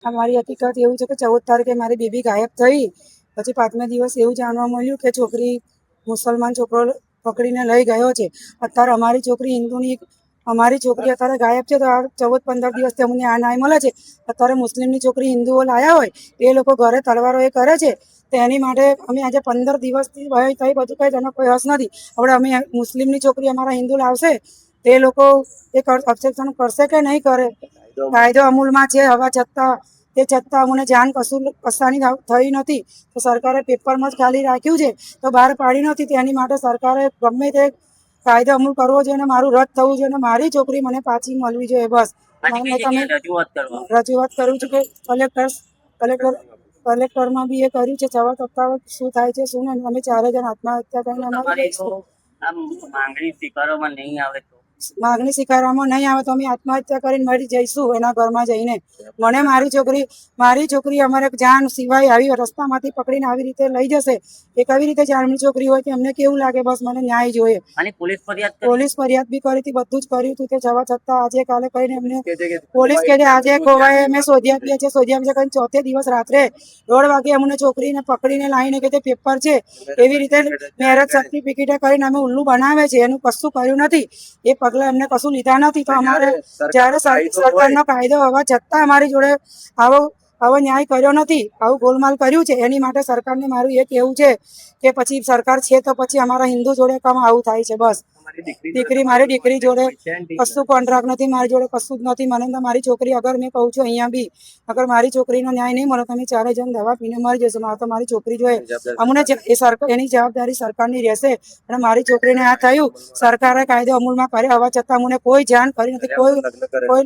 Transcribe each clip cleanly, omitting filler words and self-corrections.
અમારી હકીકત એવું છે કે 14 તારીખે મારી બેબી ગાયબ થઈ, પછી 5મે દિવસ એવું જાણવા મળ્યું કે છોકરી મુસલમાન છોકરો પકડીને લઈ ગયો છે. અત્યારે અમારી છોકરી હિન્દુની અત્યારે ગાયબ છે, તો આ 14-15 દિવસથી અમને આ ન્યાય મળે છે. અત્યારે મુસ્લિમની છોકરી હિન્દુઓ લાયા હોય એ લોકો ઘરે તલવારો એ કરે છે, તો એની માટે અમે આજે 15 દિવસથી ભય થઈ બધું કંઈ તેનો કોઈ હસ નથી. હવે અમે મુસ્લિમની છોકરી અમારા હિન્દુ લાવશે તે લોકો એક ઓબ્જેક્શન કરશે કે નહીં કરે. કાયદો અમૂલમાં છે, હવા છતાં અમને જાણ કશાની થઈ નથી. તો સરકારે પેપરમાં જ ખાલી રાખ્યું છે, તો બહાર પાડી નથી. તેની માટે સરકારે ગમે તે કાયદો અમલ કરવો જોઈએ અને મારું રદ થવું જોઈએ અને મારી છોકરી મને પાછી મળવી જોઈએ. બસ તમે રજૂઆત કરું છું કે કલેક્ટરમાં બી એ કર્યું છે. જવા સત્તાવાર શું થાય છે શું નહીં. અમે 4 જણ આત્મહત્યા કરીને માગણી સ્વીકારવામાં નહીં આવે તો અમે આત્મહત્યા કરીને મરી જઈશું એના ઘરમાં જઈને. મને મારી છોકરી અમારે જાન સિવાય આવી રસ્તામાંથી પકડીને આવી રીતે લઈ જશે એ કેવી રીતે જાણની છોકરી હોય કે અમને કેવું લાગે. બસ મને ન્યાય જોઈએ. પોલીસ ફરિયાદ બી કરી હતી, બધું જ કર્યું હતું. તે જવા છતાં આજે કાલે કરીને એમને પોલીસ કે આજે ખોવાય અમે શોધ્યા છે કરીને 4થે દિવસ રાત્રે 1:30 વાગે અમને છોકરીને પકડીને લાવીને કે તે પેપર છે એવી રીતે મેરેજ સર્ટિફિકેટ કરીને અમે ઉલ્લુ બનાવે છે. એનું કશું કર્યું નથી, એ પગલા એમને કશું લીધા નથી. તો અમારે જ્યારે સરકારનો કાયદો હોવા છતાં અમારી જોડે આવો ન્યાય કર્યો નથી, આવું ગોલમાલ કર્યું છે. એની માટે સરકારને મારું એ કહેવું છે કે પછી સરકાર છે તો પછી અમારા હિન્દુ જોડે કામ આવું થાય છે. બસ મારી દીકરી જોડે કશું કોન્ટ્રાક્ટ નથી, મારી જોડે કશું જ નથી. મને તો મારી છોકરી અગર મેં કહું છું અહીંયા બી અગર મારી છોકરીનો ન્યાય નહીં મળે તો અમે 4 જણ દવા પીને મરી જશું. મારે તો મારી છોકરી જોઈએ. અમને એની જવાબદારી સરકારની રહેશે. અને મારી છોકરીને આ થયું, સરકારે કાયદો અમલમાં કર્યા હોવા છતાં અમને કોઈ જાણ કરી નથી. કોઈ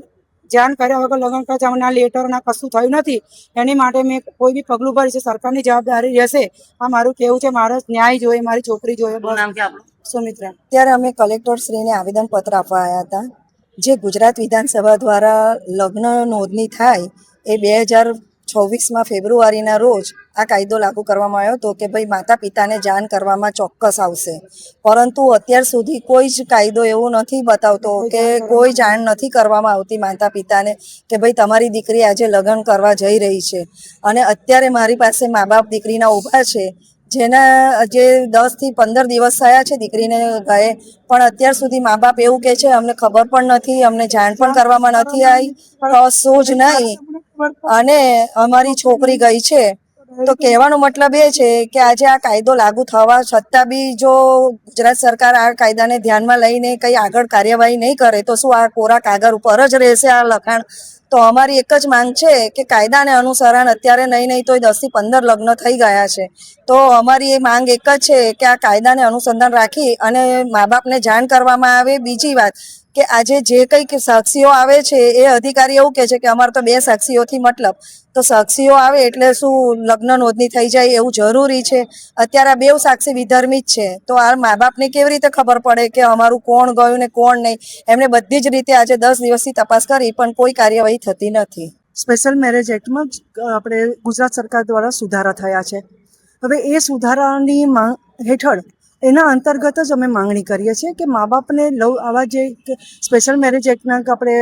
જાણ કર્યા વગર લગ્ન કર્યા ના લેટર ના કશું થયું નથી. એની માટે મેં કોઈ બી પગલું ભરી છે, સરકારની જવાબદારી રહેશે. આ મારું કેવું છે. મારે ન્યાય જોઈએ, મારી છોકરી જોઈએ. સુમિત્રા. ત્યારે અમે કલેક્ટરશ્રીને આવેદનપત્ર આપવા આવ્યા હતા. જે ગુજરાત વિધાનસભા દ્વારા લગ્ન નોંધણી થાય એ 2026 ફેબ્રુઆરીના રોજ આ કાયદો લાગુ કરવામાં આવ્યો હતો કે ભાઈ માતા પિતાને જાણ કરવામાં ચોક્કસ આવશે. પરંતુ અત્યાર સુધી કોઈ જ કાયદો એવું નથી બતાવતો કે કોઈ જાણ નથી કરવામાં આવતી માતા પિતાને કે ભાઈ તમારી દીકરી આજે લગ્ન કરવા જઈ રહી છે. અને અત્યારે મારી પાસે મા બાપ દીકરીના ઊભા છે, જેના જે 10 થી 15 દિવસ થયા છે દીકરીને ગયે, પણ અત્યાર સુધી મા બાપ એવું કહે છે અમને ખબર પણ નથી, અમને જાણ પણ કરવામાં નથી આવી, કશું જ નહીં. અને અમારી છોકરી ગઈ છે. તો કહેવાનો મતલબ એ છે કે આજે આ કાયદો લાગુ થવા છતાં બી જો ગુજરાત સરકાર આ કાયદાને ધ્યાનમાં લઈને કંઈ આગળ કાર્યવાહી નહીં કરે તો શું આ કોરા કાગળ ઉપર જ રહેશે આ લખાણ? તો અમારી એક જ માંગ છે કે કાયદાને અનુસરણ અત્યારે નહીં તો 10 થી 15 લગ્ન થઈ ગયા છે. તો અમારી એ માંગ એક જ છે કે આ કાયદાને અનુસંધાન રાખી અને મા બાપને જાણ કરવામાં આવે. બીજી વાત કે આજે જે કંઈક સાક્ષીઓ આવે છે એ અધિકારી એવું કહે છે કે અમારે તો 2 સાક્ષીઓથી મતલબ. તો સાક્ષીઓ આવે એટલે શું લગ્ન નોંધણી થઈ જાય એવું જરૂરી છે? અત્યારે આ 2 સાક્ષી વિધર્મી જ છે, તો આ મા બાપને કેવી રીતે ખબર પડે કે અમારું કોણ ગયું ને કોણ નહીં? એમને બધી જ રીતે આજે 10 દિવસથી તપાસ કરી પણ કોઈ કાર્યવાહી થતી નથી. સ્પેશિયલ મેરેજ એક્ટમાં આપણે ગુજરાત સરકાર દ્વારા સુધારા થયા છે. હવે એ સુધારાની હેઠળ એના અંતર્ગત જ અમે માંગણી કરીએ છીએ કે મા બાપને આવા જે સ્પેશિયલ મેરેજ એક્ટના આપણે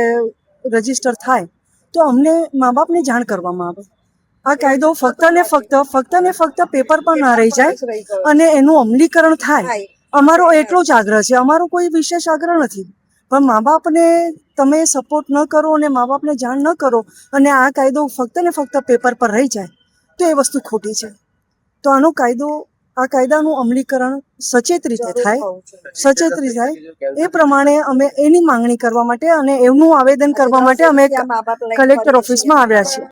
રજીસ્ટર થાય તો અમને મા બાપને જાણ કરવામાં આવે. આ કાયદો ફક્ત ને ફક્ત પેપર પર ના રહી જાય અને એનું અમલીકરણ થાય. અમારો એટલો જ આગ્રહ છે, અમારો કોઈ વિશેષ આગ્રહ નથી. પણ મા બાપને તમે સપોર્ટ ન કરો અને મા બાપને જાણ ન કરો અને આ કાયદો ફક્ત ને ફક્ત પેપર પર રહી જાય તો એ વસ્તુ ખોટી છે. તો આ કાયદાનું અમલીકરણ સચેત રીતે થાય એ પ્રમાણે અમે એની માંગણી કરવા માટે અને એમનું આવેદન કરવા માટે અમે કલેક્ટર ઓફિસમાં આવ્યા છીએ.